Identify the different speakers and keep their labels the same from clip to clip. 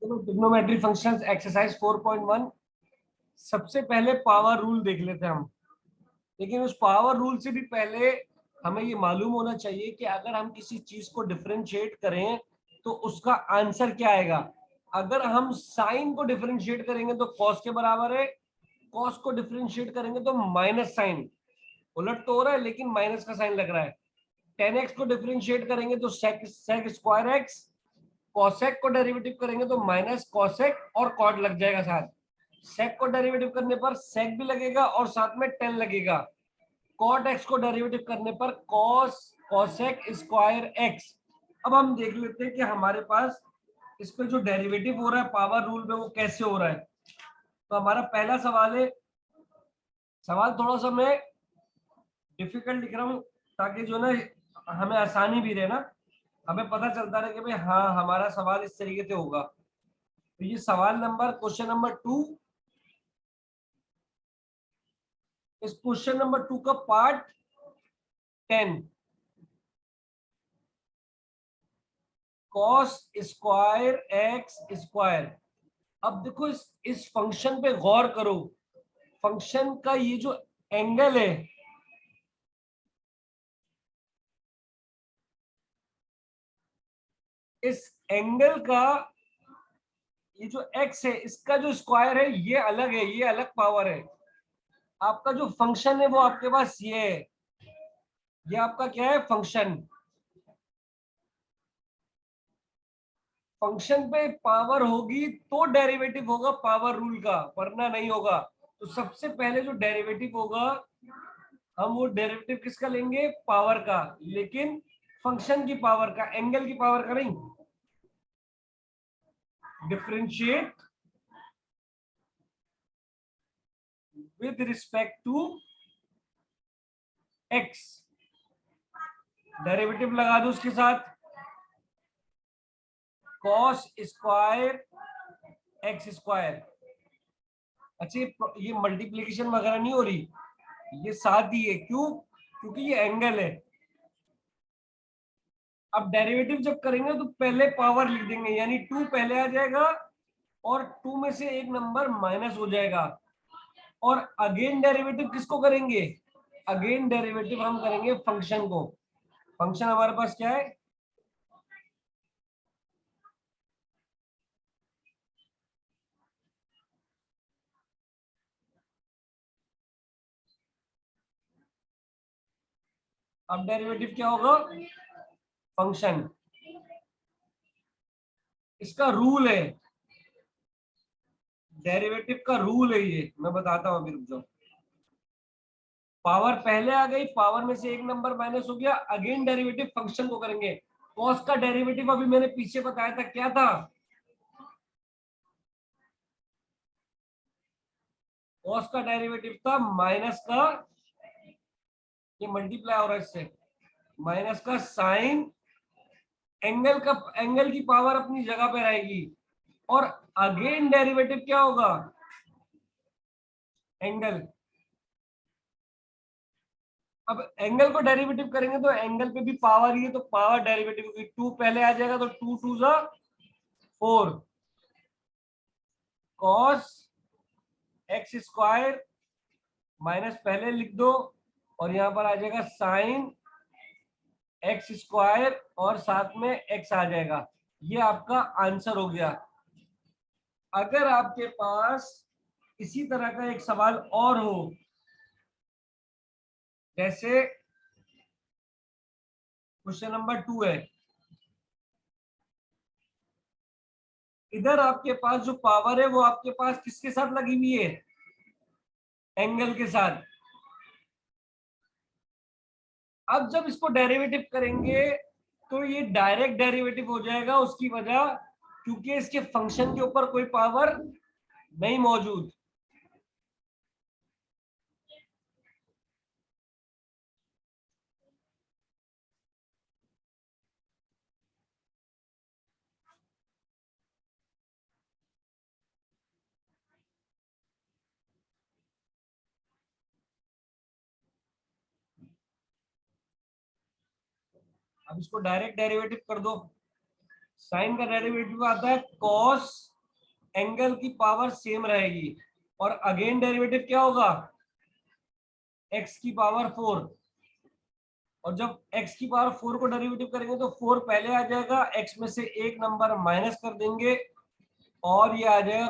Speaker 1: तो trigonometry functions exercise 4.1। सबसे पहले पावर रूल देख लेते हैं हम। लेकिन उस पावर रूल से भी पहले हमें ये मालूम होना चाहिए कि अगर हम किसी चीज को डिफरेंशिएट करें तो उसका आंसर क्या आएगा। अगर हम साइन को डिफरेंशिएट करेंगे तो कॉस के बराबर है, कॉस को डिफरेंशिएट करेंगे तो माइनस साइन, उलट तो हो रहा है लेकिन माइनस का साइन लग रहा है। 10x को डिफरेंशिएट करेंगे तो सेक सेक स्क्वायर एक्स, कॉसेक को डेरिवेटिव करेंगे तो माइनस कॉसेक और कॉट लग जाएगा साथ। सेक को डेरिवेटिव करने पर सेक भी लगेगा और साथ में 10 लगेगा। कॉट एक्स को डेरिवेटिव करने पर कॉस कॉसेक स्क्वायर एक्स। अब हम देख लेते हैं कि हमारे पास इस पे जो डेरिवेटिव हो रहा है पावर रूल में वो कैसे हो रहा है। तो हमारा पहला सवाल है, सवाल थोड़ा सा मैं डिफिकल्ट लिख रहा हूँ ताकि जो ना हमें आसानी भी रहे ना, हमें पता चलता रहे कि भाई हाँ हमारा सवाल इस तरीके से होगा। तो ये सवाल नंबर क्वेश्चन नंबर 2। इस क्वेश्चन नंबर 2 का part 10, cos square x square. अब देखो इस फंक्शन पे गौर करो। फंक्शन का ये जो एंगल है, इस एंगल का ये जो एक्स है इसका जो स्क्वायर है ये अलग है, ये अलग पावर है। आपका जो फंक्शन है वो आपके पास ये है, ये आपका क्या है फंक्शन। फंक्शन पे पावर होगी तो डेरिवेटिव होगा पावर रूल का, वरना नहीं होगा। तो सबसे पहले जो डेरिवेटिव होगा हम वो डेरिवेटिव किसका लेंगे, पावर का, लेकिन फंक्शन की पावर का, एंगल की पावर का नहीं। Differentiate with respect to x, derivative लगा दो उसके साथ कॉस स्क्वायर एक्स स्क्वायर। अच्छा ये मल्टीप्लीकेशन वगैरह नहीं हो रही, ये साथ ही है। क्यों? क्योंकि ये एंगल है। अब डेरिवेटिव जब करेंगे तो पहले पावर लिख देंगे, यानी 2 पहले आ जाएगा और 2 में से एक नंबर माइनस हो जाएगा। और अगेन डेरिवेटिव किसको करेंगे, अगेन डेरिवेटिव हम करेंगे फंक्शन को। फंक्शन हमारे पास क्या है, अब डेरिवेटिव क्या होगा, फंक्शन। इसका रूल है, डेरिवेटिव का रूल है, ये मैं बताता हूं, अभी रुक जाओ। पावर पहले आ गई, पावर में से एक नंबर माइनस हो गया, अगेन डेरिवेटिव फंक्शन को करेंगे। कॉस का डेरिवेटिव अभी मैंने पीछे बताया था क्या था, कॉस का डेरिवेटिव था माइनस का, ये मल्टीप्लाई हो रहा है इससे, माइनस का साइन, एंगल का, एंगल की पावर अपनी जगह पे रहेगी। और अगेन डेरिवेटिव क्या होगा, एंगल। अब एंगल को डेरिवेटिव करेंगे तो एंगल पे भी पावर ही है, तो पावर डेरिवेटिव होगी। 2 पहले आ जाएगा तो 2 2 जा 4, कॉस एक्स स्क्वायर माइनस पहले लिख दो और यहां पर आ जाएगा साइन एक्स स्क्वायर और साथ में एक्स आ जाएगा। ये आपका आंसर हो गया। अगर आपके पास इसी तरह का एक सवाल और हो, जैसे क्वेश्चन नंबर 2 है, इधर आपके पास जो पावर है वो आपके पास किसके साथ लगी हुई है, एंगल के साथ। अब जब इसको डेरिवेटिव करेंगे तो ये डायरेक्ट डेरिवेटिव हो जाएगा, उसकी वजह क्योंकि इसके फंक्शन के ऊपर कोई पावर नहीं मौजूद। अब इसको डायरेक्ट डेरिवेटिव कर दो। साइन का डेरिवेटिव आता है कॉस एंगल की पावर सेम रहेगी और अगेन डेरिवेटिव क्या होगा, x की पावर 4। और जब x की पावर 4 को डेरिवेटिव करेंगे तो 4 पहले आ जाएगा, x में से एक नंबर माइनस कर देंगे और ये आ जाएगा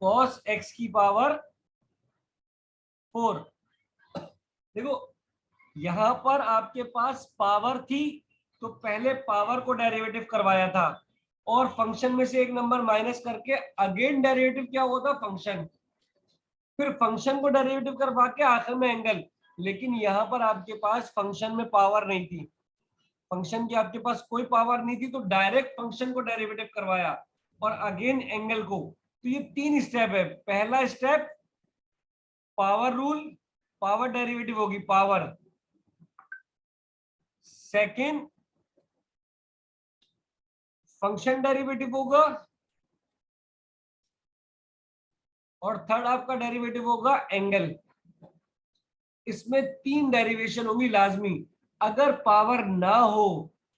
Speaker 1: cos x की पावर 4। देखो यहां पर आपके पास पावर थी तो पहले पावर को डेरिवेटिव करवाया था और फंक्शन में से एक नंबर माइनस करके अगेन डेरिवेटिव क्या हुआ था, फंक्शन। फिर फंक्शन को डेरिवेटिव करवा के आखिर में एंगल। लेकिन यहाँ पर आपके पास फंक्शन में पावर नहीं थी, फंक्शन की आपके पास कोई पावर नहीं थी, तो डायरेक्ट फंक्शन को डेरिवेटिव करवाया और अगेन एंगल को। तो ये 3 स्टेप है। पहला step power rule, power derivative होगी पावर। सेकंड फंक्शन डेरिवेटिव होगा और थर्ड आपका डेरिवेटिव होगा एंगल। इसमें 3 डेरिवेशन होंगी लाजमी। अगर पावर ना हो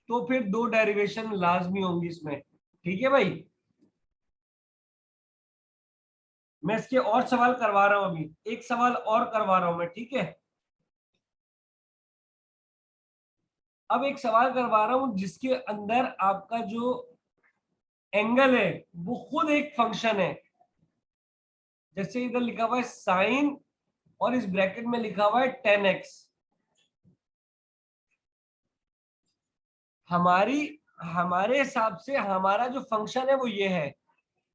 Speaker 1: तो फिर 2 डेरिवेशन लाजमी होंगी इसमें। ठीक है भाई, मैं इसके और सवाल करवा रहा हूं, अभी एक सवाल और करवा रहा हूं मैं, ठीक है। अब एक सवाल करवा रहा हूं जिसके अंदर आपका जो एंगल है वो खुद एक फंक्शन है। जैसे इधर लिखा हुआ है साइन और इस ब्रैकेट में लिखा हुआ है 10x। हमारे हिसाब से हमारा जो फंक्शन है वो ये है,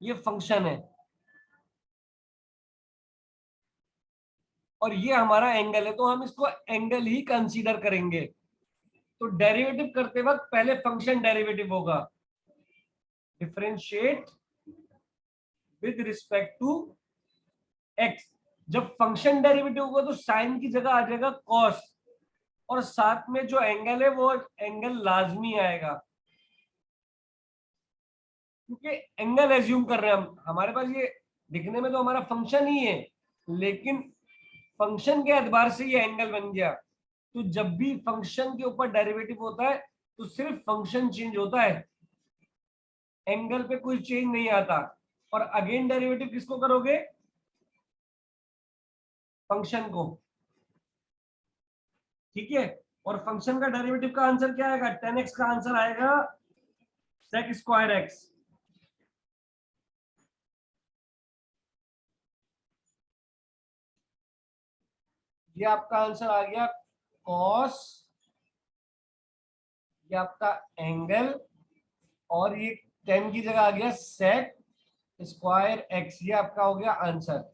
Speaker 1: ये फंक्शन है और ये हमारा एंगल है, तो हम इसको एंगल ही कंसीडर करेंगे। तो डेरिवेटिव करते वक्त पहले फंक्शन डेरिवेटिव होगा, differentiate with respect to x. जब फंक्शन डेरिवेटिव होगा तो साइन की जगह आ जाएगा कॉस और साथ में जो एंगल है वो एंगल लाजमी आएगा, क्योंकि एंगल एज्यूम कर रहे हैं हम। हमारे पास ये दिखने में तो हमारा फंक्शन ही है, लेकिन फंक्शन के एतबार से ये एंगल बन गया। तो जब भी फंक्शन के ऊपर डेरिवेटिव होता है तो सिर्फ फंक्शन चेंज होता है, एंगल पे कोई चेंज नहीं आता। और अगेन डेरिवेटिव किसको करोगे, फंक्शन को। ठीक है, और फंक्शन का डेरिवेटिव का आंसर क्या आएगा, 10x का आंसर आएगा sec स्क्वायर x। ये आपका आंसर आ गया cos, ये आपका एंगल और ये 10 की जगह आ गया sec स्क्वायर x। ये आपका हो गया आंसर।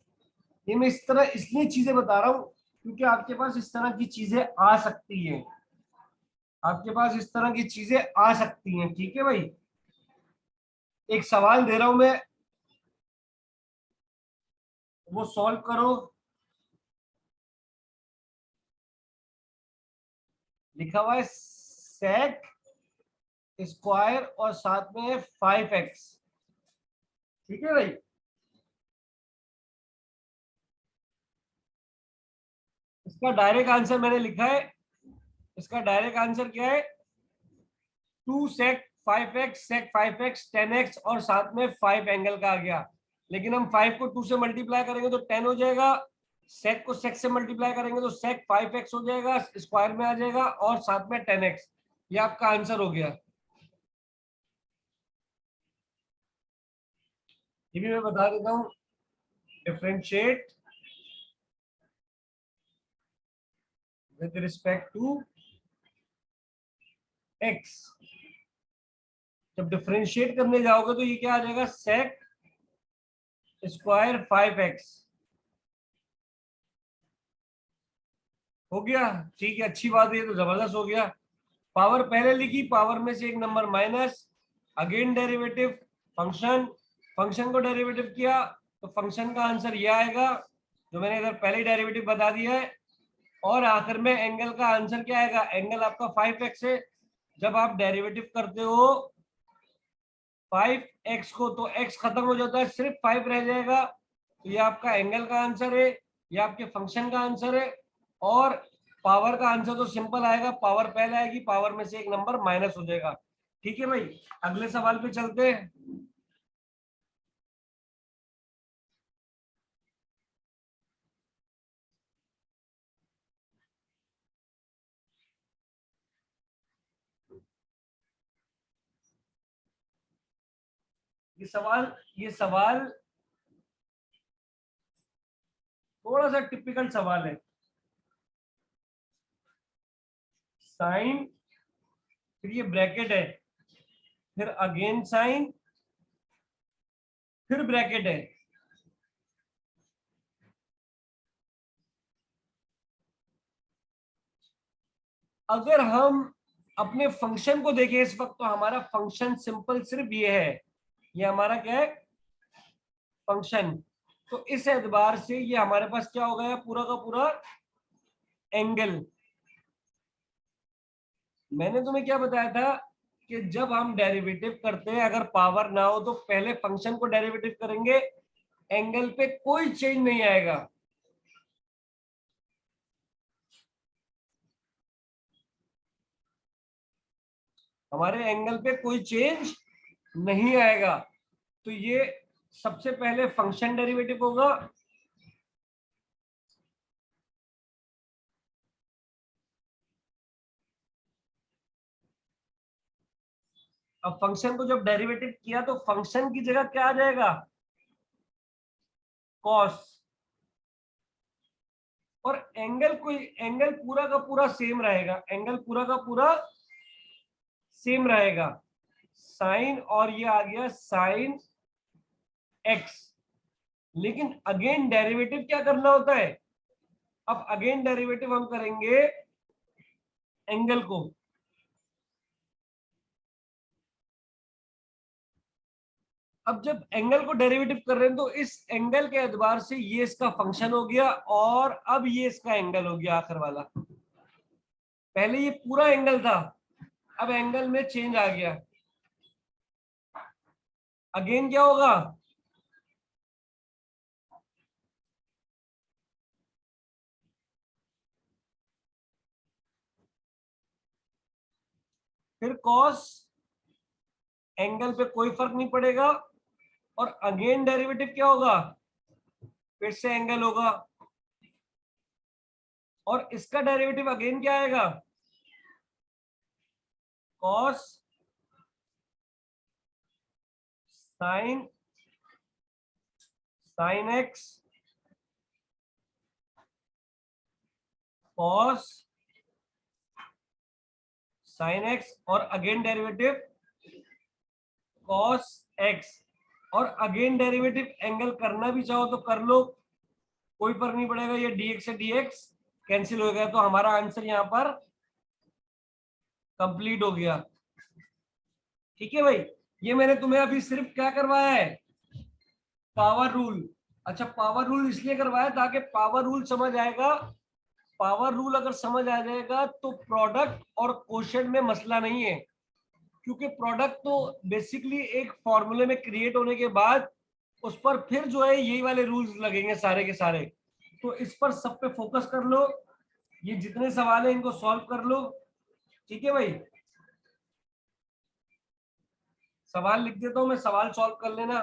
Speaker 1: ये मैं इस तरह इसलिए चीजें बता रहा हूं क्योंकि आपके पास इस तरह की चीजें आ सकती हैं, आपके पास इस तरह की चीजें आ सकती हैं। ठीक है भाई, एक सवाल दे रहा हूं मैं, वो सॉल्व करो। लिखा हुआ है sec स्क्वायर और साथ में 5x। ठीक है भाई, इसका डायरेक्ट आंसर मैंने लिखा है। इसका डायरेक्ट आंसर क्या है, 2 sec 5x sec 5x 10x और साथ में 5 एंगल का आ गया। लेकिन हम 5 को 2 से मल्टीप्लाई करेंगे तो 10 हो जाएगा, sec को sec से मल्टीप्लाई करेंगे तो sec 5x हो जाएगा, स्क्वायर में आ जाएगा और साथ में 10x। ये आपका आंसर हो गया। ये भी मैं बता देता हूँ, differentiate with respect to x। जब डिफरेंशिएट करने जाओगे तो ये क्या आ जाएगा, sec स्क्वायर 5x। हो गया, ठीक है, अच्छी बात है, तो जबरदस्त हो गया। पावर पहले लिखी, पावर में से एक number minus, again derivative function, function को डेरिवेटिव किया तो फंक्शन का आंसर ये आएगा जो मैंने इधर पहले डेरिवेटिव बता दिया है। और आखिर में एंगल का आंसर क्या आएगा, एंगल आपका 5x है। जब आप डेरिवेटिव करते हो 5x को तो x खत्म हो जाता है, सिर्फ 5 रह जाएगा। तो ये आपका एंगल का आंसर है, ये आपके फंक्शन का आंसर है। और पावर का आंसर तो सिंपल आएगा, पावर पहले आएगी, पावर में से एक नंबर माइनस हो जाएगा। ठीक है भाई, अगले सवाल पे चलते हैं। ये सवाल थोड़ा सा टिपिकल सवाल है। साइन, फिर ये ब्रैकेट है, फिर अगेन साइन, फिर ब्रैकेट है। अगर हम अपने फंक्शन को देखें इस वक्त, तो हमारा फंक्शन सिंपल सिर्फ ये है, ये हमारा क्या है, फंक्शन। तो इस एतबार से ये हमारे पास क्या हो गया, पूरा का पूरा एंगल। मैंने तुम्हें क्या बताया था कि जब हम डेरिवेटिव करते हैं, अगर पावर ना हो तो पहले फंक्शन को डेरिवेटिव करेंगे, एंगल पे कोई चेंज नहीं आएगा। हमारे एंगल पे कोई चेंज नहीं आएगा। तो ये सबसे पहले फंक्शन डेरिवेटिव होगा, अब फंक्शन को जब डेरिवेटिव किया तो फंक्शन की जगह क्या आ जाएगा, कॉस। और एंगल पूरा का पूरा सेम रहेगा, एंगल पूरा का पूरा सेम रहेगा, साइन, और ये आ गया साइन एक्स। लेकिन अगेन डेरिवेटिव क्या करना होता है, अब अगेन डेरिवेटिव हम करेंगे एंगल को। अब जब एंगल को डेरिवेटिव कर रहे हैं तो इस एंगल के एतबार से ये इसका फंक्शन हो गया, और अब ये इसका एंगल हो गया आखिर वाला। पहले ये पूरा एंगल था, अब एंगल में चेंज आ गया। अगेन क्या होगा, फिर कॉस, एंगल पे कोई फर्क नहीं पड़ेगा, और अगेन डेरिवेटिव क्या होगा, फिर से एंगल होगा, और इसका डेरिवेटिव अगेन क्या आएगा, cos sine, sine x, cos sine x, और अगेन डेरिवेटिव कॉस एक्स। और अगेन डेरिवेटिव एंगल करना भी चाहो तो कर लो, कोई फर्क नहीं पड़ेगा, ये dx से dx कैंसिल हो गया, तो हमारा आंसर यहाँ पर कंप्लीट हो गया। ठीक है भाई, ये मैंने तुम्हें अभी सिर्फ क्या करवाया है, पावर रूल। अच्छा, पावर रूल इसलिए करवाया ताकि पावर रूल समझ आएगा। पावर रूल अगर समझ आ जाएगा तो प्रोडक्ट और क्वोशंट में मसला नहीं है, क्योंकि प्रोडक्ट तो बेसिकली एक फॉर्मूले में क्रिएट होने के बाद उस पर फिर जो है यही वाले रूल्स लगेंगे सारे के सारे। तो इस पर सब पे फोकस कर लो, ये जितने सवाल है इनको सॉल्व कर लो। ठीक है भाई, सवाल लिख देता हूं मैं, सवाल सॉल्व कर लेना।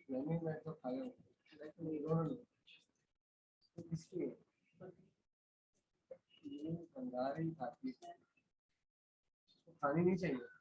Speaker 1: नहीं, मैं तो खाया हूँ। इसलिए ये अंगार ही खाती है, तो खानी नहीं चाहिए।